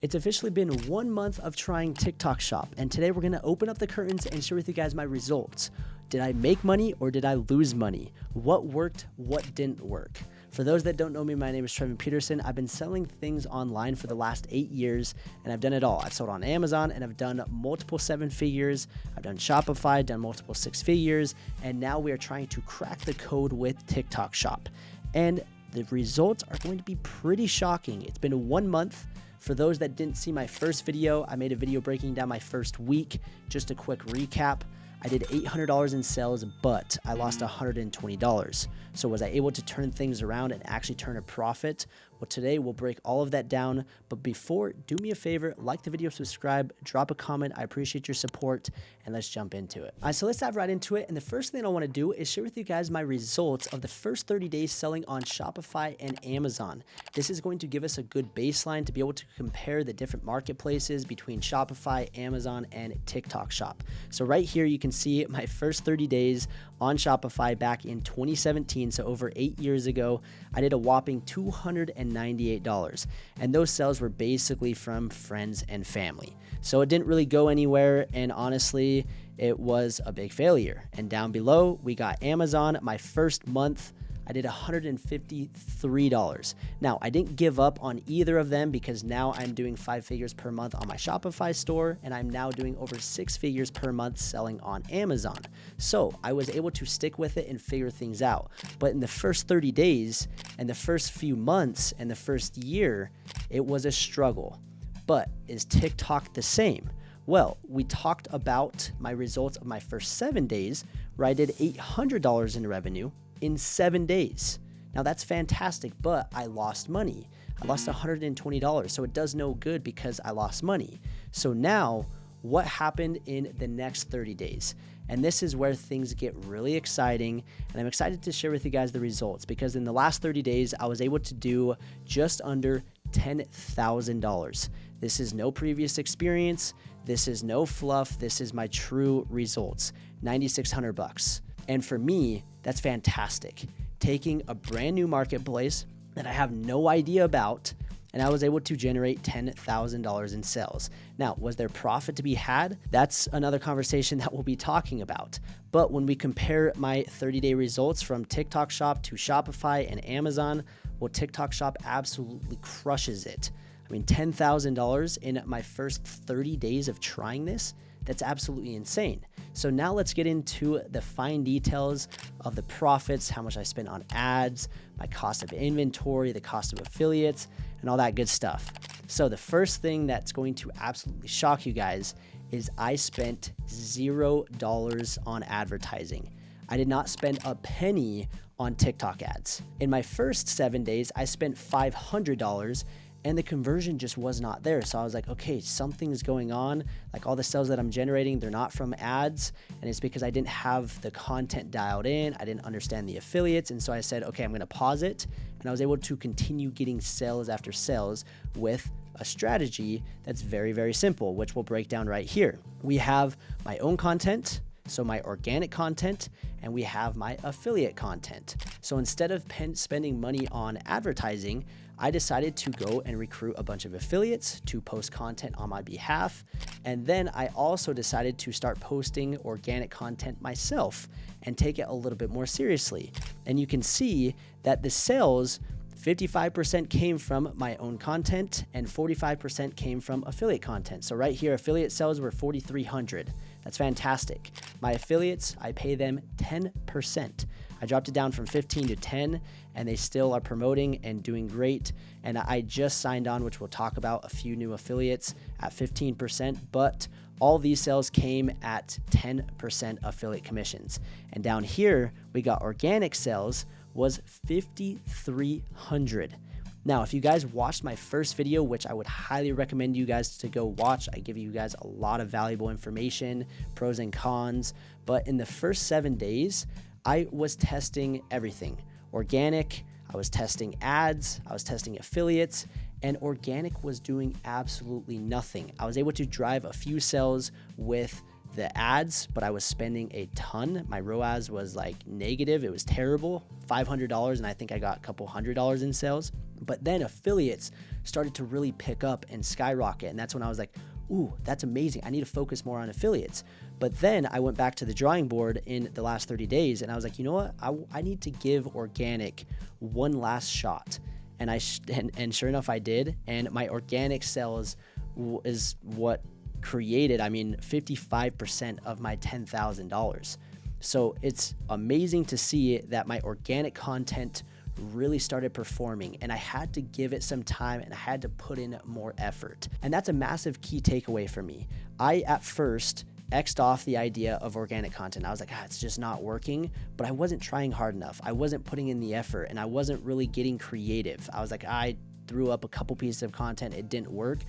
It's officially been 1 month of trying TikTok Shop, and today we're gonna open up the curtains and share with you guys my results. Did I make money or did I lose money? What worked, what didn't work? For those that don't know me, my name is Trevin Peterson. I've been selling things online for the last 8 years, and I've done it all. I've sold on Amazon, and I've done multiple 7 figures. I've done Shopify, done multiple 6 figures, and now we are trying to crack the code with TikTok Shop. And the results are going to be pretty shocking. It's been 1 month. For those that didn't see my first video, I made a video breaking down my first week. Just a quick recap. I did $800 in sales, but I lost $120. So was I able to turn things around and actually turn a profit? Well, today we'll break all of that down. But before, do me a favor, like the video, subscribe, drop a comment. I appreciate your support, and let's jump into it. All right, so let's dive right into it. And the first thing I want to do is share with you guys my results of the first 30 days selling on Shopify and Amazon. This is going to give us a good baseline to be able to compare the different marketplaces between Shopify, Amazon, and TikTok Shop. So right here, you can see my first 30 days on Shopify back in 2017. So over 8 years ago, I did a whopping $298. And those sales were basically from friends and family. So it didn't really go anywhere. And honestly, it was a big failure. And down below, we got Amazon. My first month, I did $153. Now, I didn't give up on either of them because now I'm doing 5 figures per month on my Shopify store, and I'm now doing over 6 figures per month selling on Amazon. So I was able to stick with it and figure things out. But in the first 30 days and the first few months and the first year, it was a struggle. But is TikTok the same? Well, we talked about my results of my first 7 days where I did $800 in revenue in 7 days. Now that's fantastic, but I lost money. I lost $120, so it does no good because I lost money. So now, what happened in the next 30 days? And this is where things get really exciting, and I'm excited to share with you guys the results because in the last 30 days, I was able to do just under $10,000. This is no previous experience. This is no fluff. This is my true results, $9,600. And for me, that's fantastic. Taking a brand new marketplace that I have no idea about, and I was able to generate $10,000 in sales. Now, was there profit to be had? That's another conversation that we'll be talking about. But when we compare my 30-day results from TikTok Shop to Shopify and Amazon, well, TikTok Shop absolutely crushes it. I mean, $10,000 in my first 30 days of trying this, that's absolutely insane. So now let's get into the fine details of the profits, how much I spent on ads, my cost of inventory, the cost of affiliates, and all that good stuff. So the first thing that's going to absolutely shock you guys is I spent $0 on advertising. I did not spend a penny on TikTok ads. In my first 7 days, I spent $500 and the conversion just was not there. So I was like, okay, something's going on. Like all the sales that I'm generating, they're not from ads. And it's because I didn't have the content dialed in. I didn't understand the affiliates. And so I said, okay, I'm going to pause it. And I was able to continue getting sales after sales with a strategy that's very, very simple, which we'll break down right here. We have my own content, so my organic content, and we have my affiliate content. So instead of spending money on advertising, I decided to go and recruit a bunch of affiliates to post content on my behalf. And then I also decided to start posting organic content myself and take it a little bit more seriously. And you can see that the sales, 55% came from my own content and 45% came from affiliate content. So right here, affiliate sales were 4,300. That's fantastic. My affiliates, I pay them 10%. I dropped it down from 15 to 10, and they still are promoting and doing great. And I just signed on, which we'll talk about, a few new affiliates at 15%, but all these sales came at 10% affiliate commissions. And down here, we got organic sales was 5,300. Now, if you guys watched my first video, which I would highly recommend you guys to go watch, I give you guys a lot of valuable information, pros and cons. But in the first 7 days, I was testing everything. Organic, I was testing ads, I was testing affiliates, and organic was doing absolutely nothing. I was able to drive a few sales with the ads, but I was spending a ton. My ROAS was like negative. It was terrible, $500, and I think I got a couple $100 in sales. But then affiliates started to really pick up and skyrocket. And that's when I was like, ooh, that's amazing. I need to focus more on affiliates. But then I went back to the drawing board in the last 30 days and I was like, you know what? I need to give organic one last shot. And and sure enough, I did. And my organic sales is what created, 55% of my $10,000. So it's amazing to see that my organic content really started performing, and I had to give it some time and I had to put in more effort. And that's a massive key takeaway for me. I at first X'd off the idea of organic content. I was like, it's just not working, but I wasn't trying hard enough. I wasn't putting in the effort and I wasn't really getting creative. I was like, I threw up a couple pieces of content, it didn't work.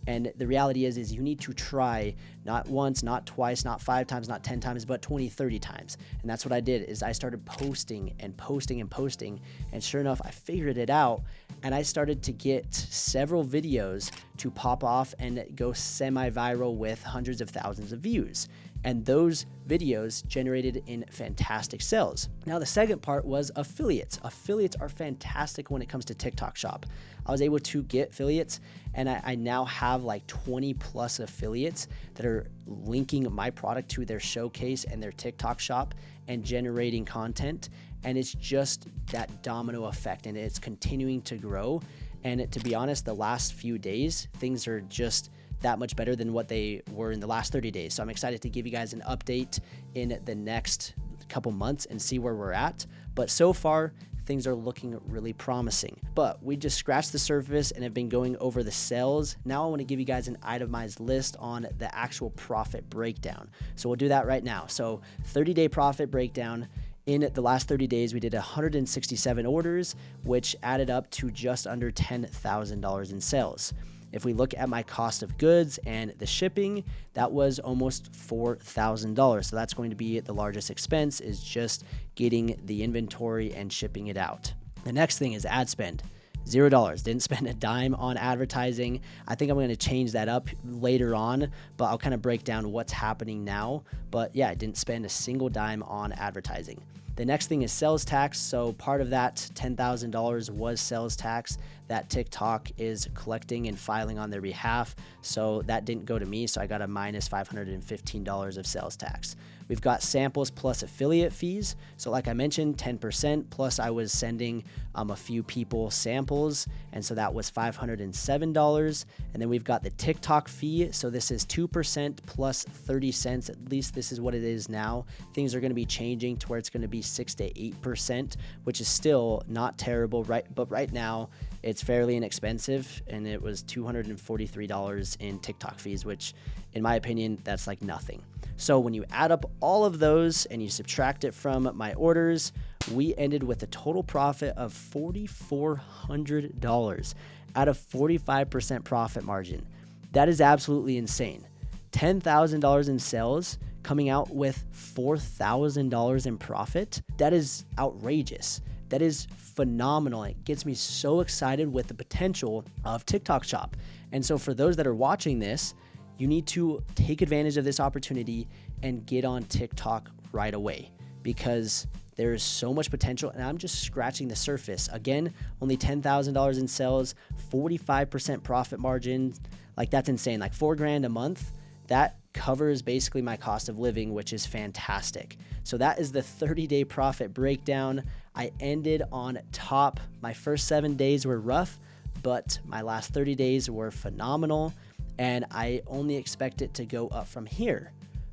And the reality is you need to try not once, not twice, not 5 times, not 10 times, but 20, 30 times. And that's what I did is I started posting and posting and posting. And sure enough, I figured it out and I started to get several videos to pop off and go semi-viral with hundreds of thousands of views. And those videos generated in fantastic sales. Now, the second part was affiliates. Affiliates are fantastic when it comes to TikTok Shop. I was able to get affiliates and I now have like 20 plus affiliates that are linking my product to their showcase and their TikTok Shop and generating content. And it's just that domino effect and it's continuing to grow. And to be honest, the last few days, things are just that much better than what they were in the last 30 days. So I'm excited to give you guys an update in the next couple months and see where we're at. But so far, things are looking really promising. But we just scratched the surface and have been going over the sales. Now I want to give you guys an itemized list on the actual profit breakdown. So we'll do that right now. So 30-day profit breakdown. In the last 30 days, we did 167 orders, which added up to just under $10,000 in sales. If we look at my cost of goods and the shipping, that was almost $4,000. So that's going to be the largest expense, is just getting the inventory and shipping it out. The next thing is ad spend. $0. Didn't spend a dime on advertising. I think I'm going to change that up later on, but I'll kind of break down what's happening now. But yeah, I didn't spend a single dime on advertising. The next thing is sales tax. So part of that $10,000 was sales tax that TikTok is collecting and filing on their behalf. So that didn't go to me. So I got a minus $515 of sales tax. We've got samples plus affiliate fees. So like I mentioned, 10% plus I was sending a few people samples. And so that was $507. And then we've got the TikTok fee. So this is 2% plus 30 cents. At least this is what it is now. Things are going to be changing to where it's going to be 6 to 8%, which is still not terrible, right? But right now it's fairly inexpensive. And it was $243 in TikTok fees, which in my opinion, that's like nothing. So when you add up all of those and you subtract it from my orders, we ended with a total profit of $4,400 at a 45% profit margin. That is absolutely insane. $10,000 in sales coming out with $4,000 in profit. That is outrageous. That is phenomenal. It gets me so excited with the potential of TikTok Shop. And so for those that are watching this, you need to take advantage of this opportunity and get on TikTok right away because there is so much potential and I'm just scratching the surface. Again, only $10,000 in sales, 45% profit margin. Like that's insane. Like $4,000 a month, that covers basically my cost of living, which is fantastic. So that is the 30-day profit breakdown. I ended on top. My first 7 days were rough, but my last 30 days were phenomenal. And I only expect it to go up from here.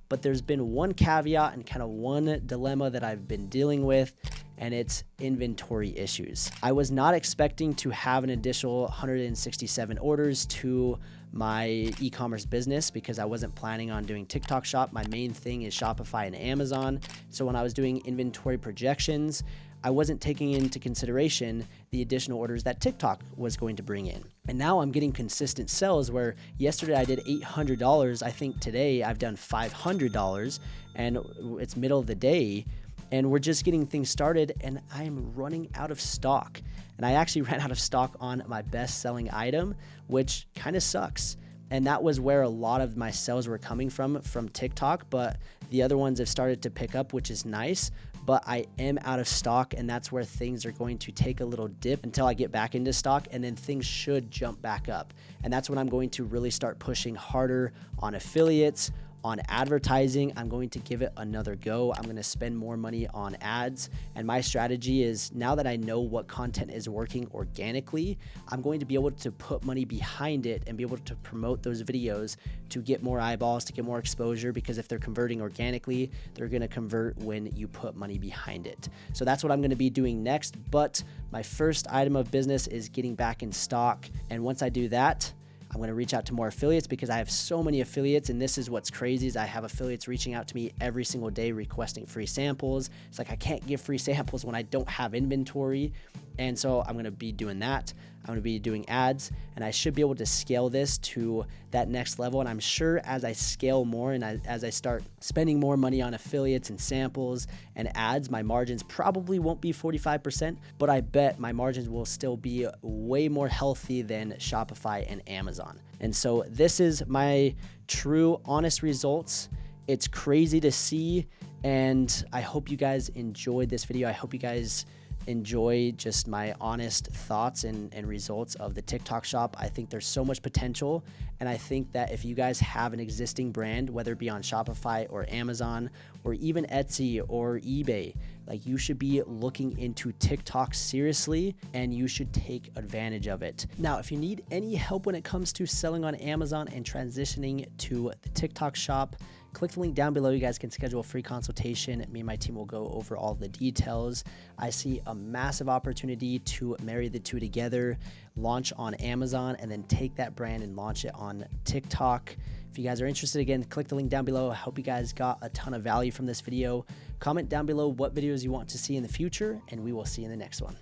But there's been one caveat and kind of one dilemma that I've been dealing with, and it's inventory issues. I was not expecting to have an additional 167 orders to my e-commerce business because I wasn't planning on doing TikTok Shop. My main thing is Shopify and Amazon. So when I was doing inventory projections, I wasn't taking into consideration the additional orders that TikTok was going to bring in. And now I'm getting consistent sales where yesterday I did $800. I think today I've done $500 and it's middle of the day and we're just getting things started and I am running out of stock. And I actually ran out of stock on my best selling item, which kind of sucks. And that was where a lot of my sales were coming from TikTok, but the other ones have started to pick up, which is nice. but I am out of stock, and that's where things are going to take a little dip until I get back into stock, and then things should jump back up. And that's when I'm going to really start pushing harder on affiliates, on advertising. I'm going to give it another go. I'm going to spend more money on ads. And my strategy is, now that I know what content is working organically, I'm going to be able to put money behind it and be able to promote those videos to get more eyeballs, to get more exposure, because if they're converting organically, they're going to convert when you put money behind it. So that's what I'm going to be doing next. But my first item of business is getting back in stock. And once I do that, I'm going to reach out to more affiliates, because I have so many affiliates, and this is what's crazy is I have affiliates reaching out to me every single day requesting free samples. It's like I can't give free samples when I don't have inventory. And so I'm going to be doing that. I'm going to be doing ads, and I should be able to scale this to that next level. And I'm sure as I scale more and as I start spending more money on affiliates and samples and ads, my margins probably won't be 45%, but I bet my margins will still be way more healthy than Shopify and Amazon. And so this is my true, honest results. It's crazy to see, and I hope you guys enjoyed this video. I hope you guys enjoy just my honest thoughts and results of the TikTok shop. I think there's so much potential, and I think that if you guys have an existing brand, whether it be on Shopify or Amazon or even Etsy or eBay, like, you should be looking into TikTok seriously, and you should take advantage of it. Now, if you need any help when it comes to selling on Amazon and transitioning to the TikTok shop, click the link down below. You guys can schedule a free consultation. Me and my team will go over all the details. I see a massive opportunity to marry the two together, launch on Amazon, and then take that brand and launch it on TikTok. If you guys are interested, again, click the link down below. I hope you guys got a ton of value from this video. Comment down below what videos you want to see in the future, and we will see you in the next one.